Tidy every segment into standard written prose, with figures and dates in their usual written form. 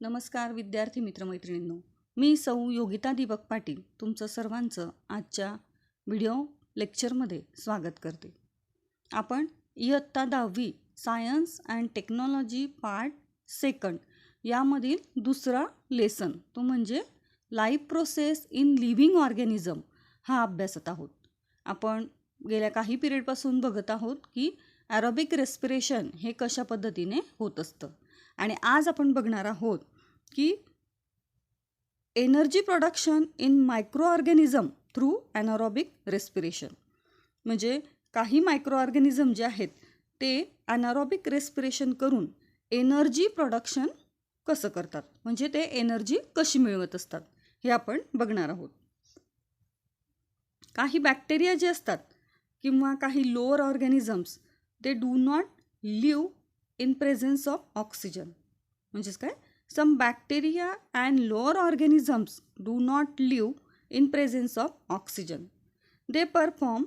नमस्कार विद्यार्थी मित्रमैत्रिणींनो, मी सौ योगिता दीपक पाटील तुमचं सर्वांचं आजच्या व्हिडिओ लेक्चरमध्ये स्वागत करते. आपण इयत्ता 10वी सायन्स अँड टेक्नॉलॉजी पार्ट 2 यामधील दुसरा लेसन तो म्हणजे life process in living organism हा अभ्यासत आहोत. आपण गेल्या काही पिरियडपासून बघत आहोत की ॲरोबिक रेस्पिरेशन हे कशा पद्धतीने होत असतं आणि आज आपण बघणार आहोत की energy production in micro organism through anaerobic respiration. म्हणजे काही मायक्रो ऑर्गॅनिझम जे आहेत ते ॲनारोबिक रेस्पिरेशन करून एनर्जी प्रोडक्शन कसं करतात, म्हणजे ते एनर्जी कशी मिळवत असतात हे आपण बघणार आहोत. काही बॅक्टेरिया जे असतात किंवा काही lower organisms they do not live in presence of oxygen. म्हणजेच काय, some bacteria and lower organisms do not live in presence of oxygen. They perform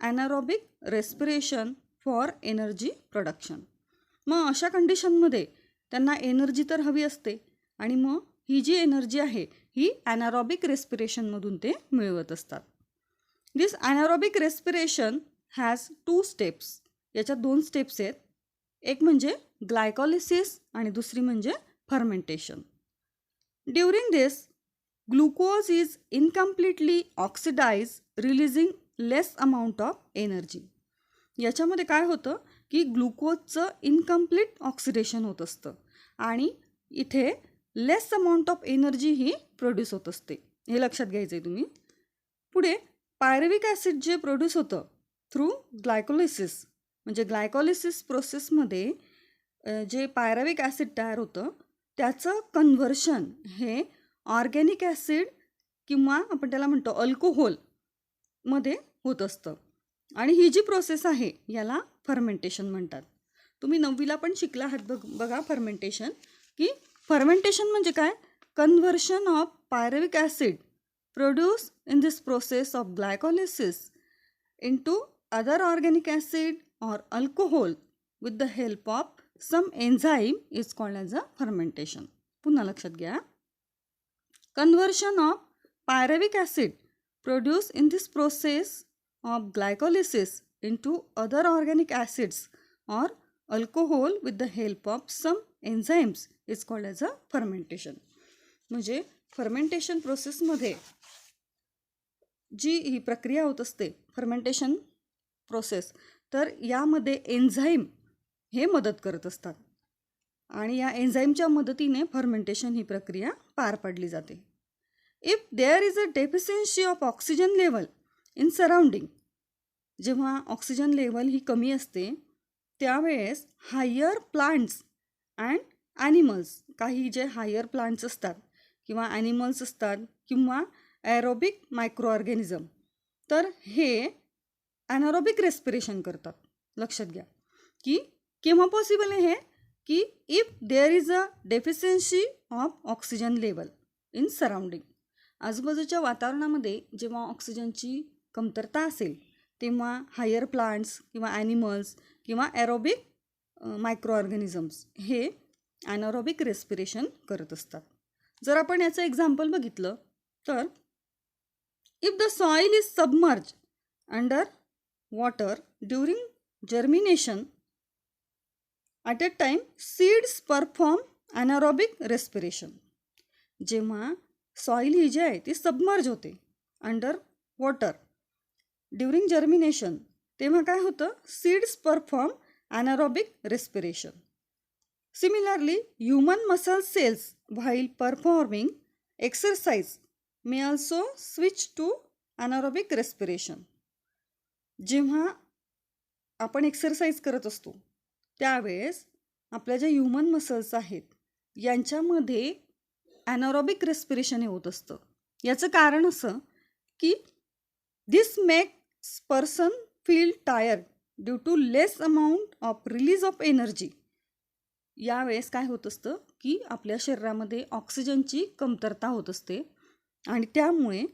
anaerobic respiration for energy production. मग अशा कंडिशनमध्ये त्यांना एनर्जी तर हवी असते आणि मग ही जी एनर्जी आहे ही ॲनारोबिक रेस्पिरेशनमधून ते मिळवत असतात. दिस ॲनारोबिक रेस्पिरेशन हॅज 2 स्टेप्स. याच्यात 2 स्टेप्स आहेत. एक म्हणजे ग्लायकोलिसिस आणि दुसरी म्हणजे fermentation. During this glucose is incompletely oxidize releasing less amount of energy. याच्यामध्ये काय होतं की ग्लुकोजचं इनकम्प्लीट ऑक्सिडेशन होत असतं आणि इथे लेस अमाऊंट ऑफ एनर्जी ही प्रोड्यूस होत असते. हे लक्षात घ्यायचं आहे तुम्ही. पुढे पायरुव्हिक ॲसिड जे प्रोड्यूस होतं थ्रू ग्लायकोलिसिस, म्हणजे ग्लायकोलिसिस प्रोसेसमध्ये जे पायरुव्हिक ॲसिड तयार होतं त्याचं कन्व्हर्शन हे ऑर्गॅनिक ॲसिड किंवा आपण त्याला म्हणतो अल्कोहोलमध्ये होत असतं आणि ही जी प्रोसेस आहे याला फर्मेंटेशन म्हणतात. तुम्ही 9वीला पण शिकला आहात बघा फर्मेंटेशन, की फर्मेंटेशन म्हणजे काय, conversion of pyruvic acid produce in this process of glycolysis into other organic acid or alcohol with the help of some enzyme is called as a fermentation. पुन्हा लक्षात घ्या. Conversion of pyruvic acid produced in this process of glycolysis into other organic acids or alcohol with the help of some enzymes is called as a fermentation. म्हणजे fermentation प्रोसेसमध्ये जी ही प्रक्रिया होत असते fermentation process, तर यामध्ये एन्झाईम हे मदत करत असतात आणि या एन्झाईमच्या मदतीने फर्मेंटेशन ही प्रक्रिया पार पाडली जाते. If there is a deficiency of oxygen level in surrounding, जेव्हा ऑक्सिजन लेवल ही कमी असते त्यावेळेस हायर प्लांट्स अँड ॲनिमल्स, काही जे हायर प्लांट्स असतात किंवा ॲनिमल्स असतात किंवा ॲरोबिक मायक्रो ऑर्गॅनिझम, तर हे ॲनारोबिक रेस्पिरेशन करतात. लक्षात घ्या की केव्हा पॉसिबल आहे हे, की if there is a deficiency of oxygen level in surrounding. आजूबाजूच्या वातावरणामध्ये जेव्हा ऑक्सिजनची कमतरता असेल तेव्हा हायर प्लांट्स किंवा ॲनिमल्स किंवा ॲरोबिक मायक्रो ऑर्गॅनिझम्स हे ॲनारोबिक रेस्पिरेशन करत असतात. जर आपण याचं एक्झाम्पल बघितलं तर if the soil is submerged under water during germination, at a time seeds perform anaerobic respiration. जेव्हा सॉइल ही जी आहे ती सबमर्ज होते अंडर वॉटर ड्युरिंग जर्मिनेशन, तेव्हा काय होतं, seeds perform anaerobic respiration. Similarly human muscle cells while performing exercise may also switch to anaerobic respiration. जेव्हा आपण exercise करत असतो त्यावेळेस आपल्या ज्या ह्युमन मसल्स आहेत यांच्यामध्ये ॲनारोबिक रेस्पिरेशन हे होत असतं. याचं कारण असं की this makes person feel tired due to less amount of release of energy. यावेळेस काय होत असतं की आपल्या शरीरामध्ये ऑक्सिजनची कमतरता होत असते आणि त्यामुळे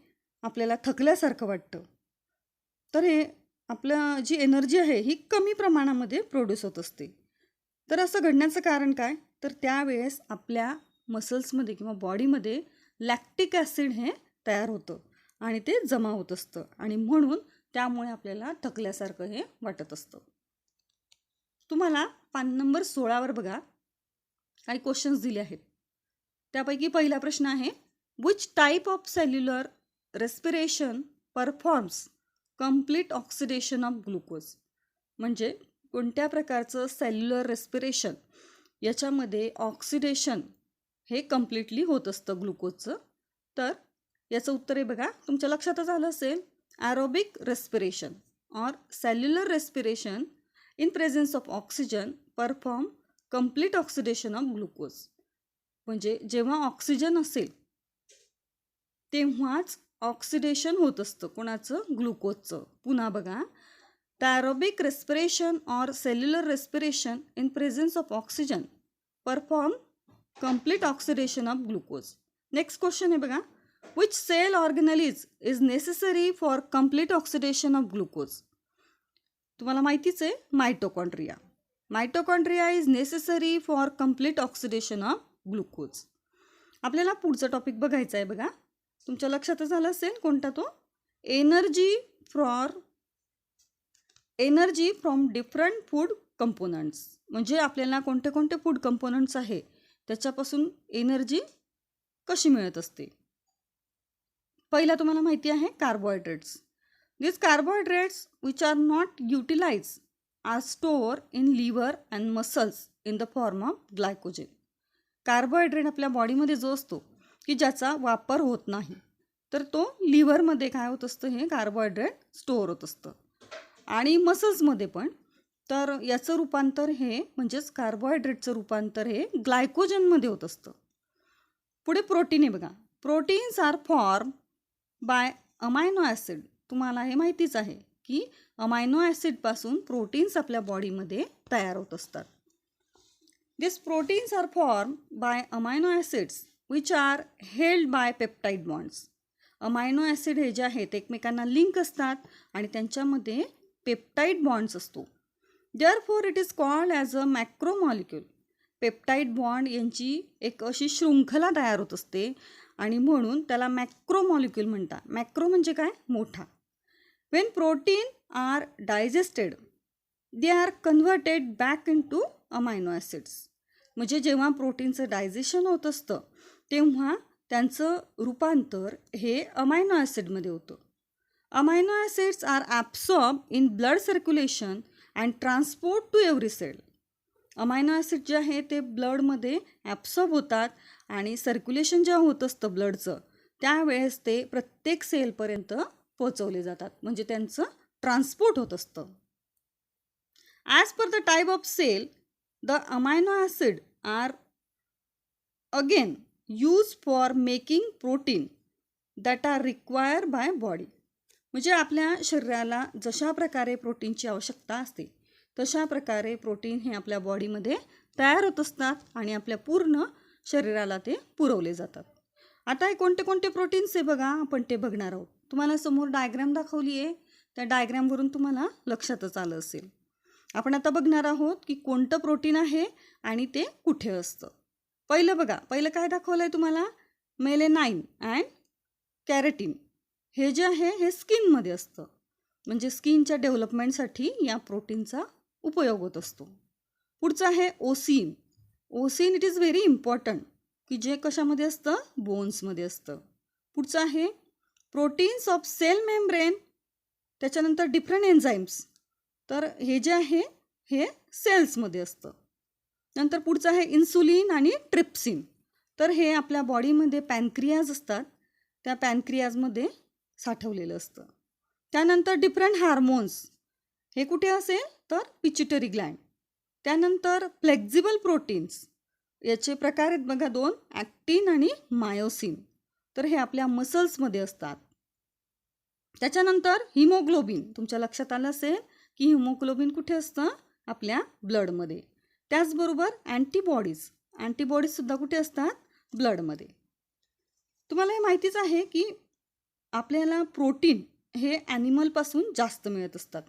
आपल्याला थकल्यासारखं वाटतं. तर हे आपलं जी एनर्जी आहे ही कमी प्रमाणामध्ये प्रोड्यूस होत असते. तर असं घडण्याचं कारण काय, तर त्यावेळेस आपल्या मसल्समध्ये किंवा बॉडीमध्ये लॅक्टिक ॲसिड हे तयार होतं आणि ते जमा होत असतं आणि म्हणून त्यामुळे आपल्याला थकल्यासारखं हे वाटत असतं. तुम्हाला पान नंबर 16वर बघा काही क्वेश्चन्स दिले आहेत. त्यापैकी पहिला प्रश्न आहे, which type of cellular respiration performs complete oxidation of glucose. म्हणजे कोणत्या प्रकारचं सेल्युलर रेस्पिरेशन याच्यामध्ये ऑक्सिडेशन हे कम्प्लिटली होत असतं ग्लुकोजचं. तर याचं उत्तर आहे बघा, तुमच्या लक्षातच आलं असेल, aerobic respiration or cellular respiration in presence of oxygen perform complete oxidation of glucose. म्हणजे जेव्हा ऑक्सिजन असेल तेव्हाच ऑक्सिडेशन होत असतं कोणाचं, ग्लुकोजचं. पुन्हा बघा, the aerobic respiration or cellular respiration in presence of oxygen perform complete oxidation of glucose. Next question आहे बघा, which cell organelles is necessary for complete oxidation of glucose. तुम्हाला माहितीच आहे, mitochondria. Mitochondria is necessary for complete oxidation of glucose. आपल्याला पुढचा topic बघायचा आहे बघा, तुमच्या लक्षातच आलं असेल कोणता तो, energy from different food components. म्हणजे आपल्याला कोणते कोणते फूड कंपोनंट्स आहे त्याच्यापासून एनर्जी कशी मिळत असते. पहिला तुम्हाला माहिती आहे carbohydrates. This carbohydrates which are not utilize are store in liver and muscles in the form of glycogen. Carbohydrate आपल्या बॉडीमध्ये जो असतो की ज्याचा वापर होत नाही, तर तो लिव्हरमध्ये काय होत असतं, हे कार्बोहायड्रेट स्टोअर होत असतं आणि मसल्समध्ये पण. तर याचं रूपांतर हे म्हणजेच कार्बोहायड्रेटचं रूपांतर हे ग्लायकोजनमध्ये होत असतं. पुढे प्रोटीन आहे बघा. Proteins are form by amino acid. तुम्हाला हे माहितीच आहे की अमायनो ॲसिडपासून प्रोटीन्स आपल्या बॉडीमध्ये तयार होत असतात. This proteins are form by amino acids which are held by peptide bonds. Amino acid हे जे आहेत एकमेकांना लिंक असतात आणि त्यांच्यामध्ये पेप्टाईड बॉन्ड्स असतो. Therefore it is called as a macromolecule. Peptide bond यांची एक अशी शृंखला तयार होत असते आणि म्हणून त्याला मॅक्रोमॉलिक्यूल म्हणतात. मॅक्रो म्हणजे काय, मोठा. When protein are digested they are converted back in to amino acids. म्हणजे जेव्हा प्रोटीनचं डायजेशन होत असतं तेव्हा त्यांचं रूपांतर हे अमायनो ॲसिडमध्ये होतं. Amino acids are absorb in blood circulation and transport to every cell. Amino acid जे आहे ते ब्लडमध्ये ॲब्सॉर्ब होतात आणि सर्क्युलेशन जेव्हा होत असतं ब्लडचं त्यावेळेस ते प्रत्येक सेलपर्यंत पोचवले जातात, म्हणजे त्यांचं ट्रान्सपोर्ट होत असतं. As per the type of cell the amino acid are again use for making protein that are require by body. म्हणजे आपल्या शरीराला जशा प्रकारे प्रोटीनची आवश्यकता असते तशा प्रकारे प्रोटीन हे आपल्या बॉडीमध्ये तयार होत असतात आणि आपल्या पूर्ण शरीराला ते पुरवले जातात. आता हे कोणते कोणते प्रोटीन्स आहे बघा, आपण ते बघणार आहोत. तुम्हाला समोर डायग्रॅम दाखवली आहे, त्या डायग्रॅमवरून तुम्हाला लक्षातच आलं असेल. आपण आता बघणार आहोत की कोणतं प्रोटीन आहे आणि ते कुठे असतं. पहिलं बघा, पहिलं काय दाखवलं आहे तुम्हाला, मेलेनाइन अँड कॅरेटीन. हे जे आहे हे स्किनमध्ये असतं, म्हणजे स्किनच्या डेव्हलपमेंटसाठी या प्रोटीनचा उपयोग होत असतो. पुढचं आहे ओसिन. ओसिन इट इज व्हेरी इम्पॉर्टंट, की जे कशामध्ये असतं, बोन्समध्ये असतं. पुढचं आहे प्रोटीन्स ऑफ सेल मेम्ब्रेन. त्याच्यानंतर डिफरंट एन्झाईम्स, तर हे जे आहे हे सेल्समध्ये असतं. नंतर पुढचं आहे इन्सुलिन आणि ट्रिप्सिन. तर हे आपल्या बॉडीमध्ये पॅनक्रियाज असतात, त्या पॅनक्रियाजमध्ये साठवलेलं असतं. त्यानंतर डिफरंट हार्मोन्स, हे कुठे असेल तर पिच्युटरी ग्लँड. त्यानंतर फ्लेक्झिबल प्रोटीन्स, याचे प्रकार आहेत बघा दोन, ॲक्टिन आणि मायोसिन. तर हे आपल्या मसल्समध्ये असतात. त्याच्यानंतर हिमोग्लोबिन. तुमच्या लक्षात आलं असेल की हिमोग्लोबिन कुठे असतं, आपल्या ब्लडमध्ये. त्याचबरोबर अँटीबॉडीजसुद्धा कुठे असतात, ब्लडमध्ये. तुम्हाला हे माहितीच आहे की आपल्याला प्रोटीन हे ॲनिमलपासून जास्त मिळत असतात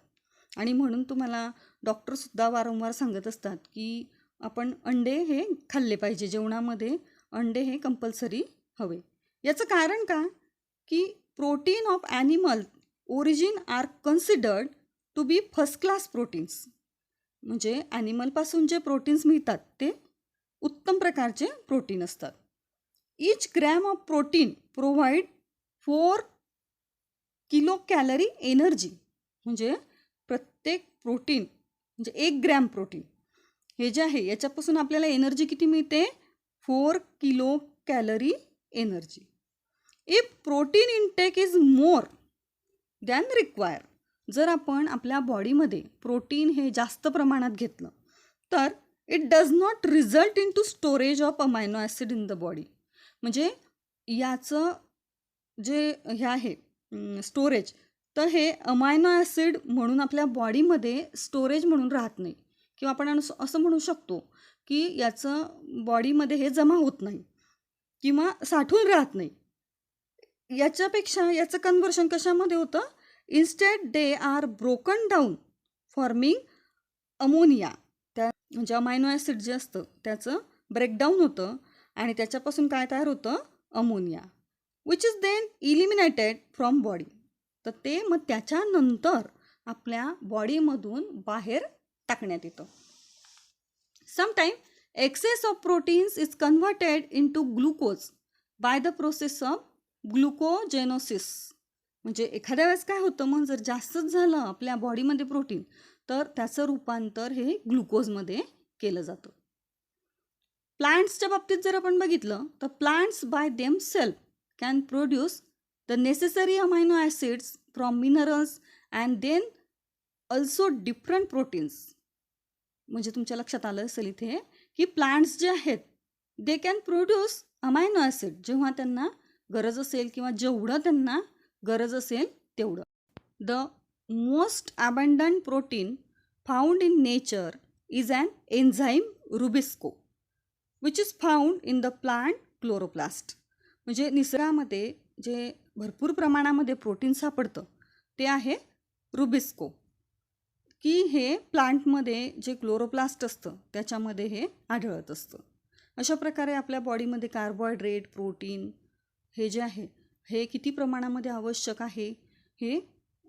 आणि म्हणून तुम्हाला डॉक्टरसुद्धा वारंवार सांगत असतात की आपण अंडे हे खाल्ले पाहिजे, जेवणामध्ये अंडे हे कंपल्सरी हवे. याचं कारण का, की protein of animal origin are considered to be first class proteins. म्हणजे ॲनिमलपासून जे प्रोटीन्स मिळतात ते उत्तम प्रकारचे प्रोटीन असतात. Each gram of protein provide 4 kilo calorie energy. म्हणजे प्रत्येक प्रोटीन म्हणजे 1 ग्रॅम प्रोटीन हे जे आहे याच्यापासून आपल्याला एनर्जी किती मिळते, 4 kilo calorie energy. If protein intake is more than require, जर आपण आपल्या बॉडीमध्ये प्रोटीन हे जास्त प्रमाणात घेतलं तर it does not result in to storage of amino acid in the body. म्हणजे याचं जे हे आहे स्टोरेज, तर हे अमायनो ॲसिड म्हणून आपल्या बॉडीमध्ये स्टोरेज म्हणून राहत नाही, किंवा आपण असं म्हणू शकतो की याचं बॉडीमध्ये हे जमा होत नाही किंवा साठून राहत नाही. याच्यापेक्षा याचं कन्व्हर्शन कशामध्ये होतं, instead they are broken down forming ammonia. त्या म्हणजे अमायनो ॲसिड जे असतं त्याचं ब्रेकडाऊन होतं आणि त्याच्यापासून काय तयार होतं, ammonia, which is then eliminated from body. तर ते मग त्याच्यानंतर आपल्या बॉडीमधून बाहेर टाकण्यात येतं. Sometime excess of proteins is converted into glucose by the process of glucogenosis. म्हणजे एखाद्या वेळेस काय होतं, मग जर जास्तच झालं आपल्या बॉडीमध्ये प्रोटीन तर त्याचं रूपांतर हे ग्लुकोजमध्ये केलं जातं. प्लांट्सच्या बाबतीत जर आपण बघितलं तर plants by themselves can produce the necessary amino acids from minerals and then also different proteins. म्हणजे तुमच्या लक्षात आलं असेल इथे की प्लांट्स जे आहेत they can produce amino acid जेव्हा त्यांना गरज असेल किंवा जेवढं त्यांना गरज असेल तेवढं. The most abundant protein found in nature is an enzyme RuBisCO which is found in the plant chloroplast. म्हणजे निसर्गामध्ये जे भरपूर प्रमाणामध्ये प्रोटीन सापडतं ते आहे रुबिस्को, की हे प्लांटमध्ये जे क्लोरोप्लास्ट असतं त्याच्यामध्ये हे आढळत असतं. अशा प्रकारे आपल्या बॉडीमध्ये कार्बोहायड्रेट, प्रोटीन हे जे आहे हे किती प्रमाणामध्ये आवश्यक आहे हे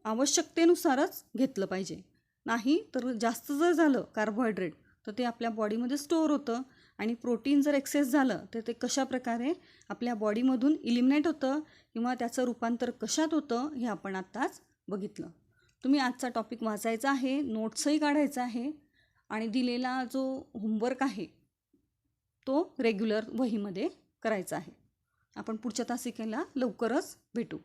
आवश्यकतेनुसारच घेतलं पाहिजे. नाही तर जास्त जर झालं कार्बोहायड्रेट तर ते आपल्या बॉडीमध्ये स्टोअर होतं, आणि प्रोटीन जर एक्सेस झालं तर ते कशा प्रकारे आपल्या बॉडीमधून इलिमिनेट होतं किंवा त्याचं रूपांतर कशात होतं हे आपण आत्ताच बघितलं. तुम्ही आजचा टॉपिक वाचायचा आहे, नोट्सही काढायचा आहे, आणि दिलेला जो होमवर्क आहे तो रेग्युलर वहीमध्ये करायचा आहे. आपण पुढच्या तासिकेला लवकरच भेटू.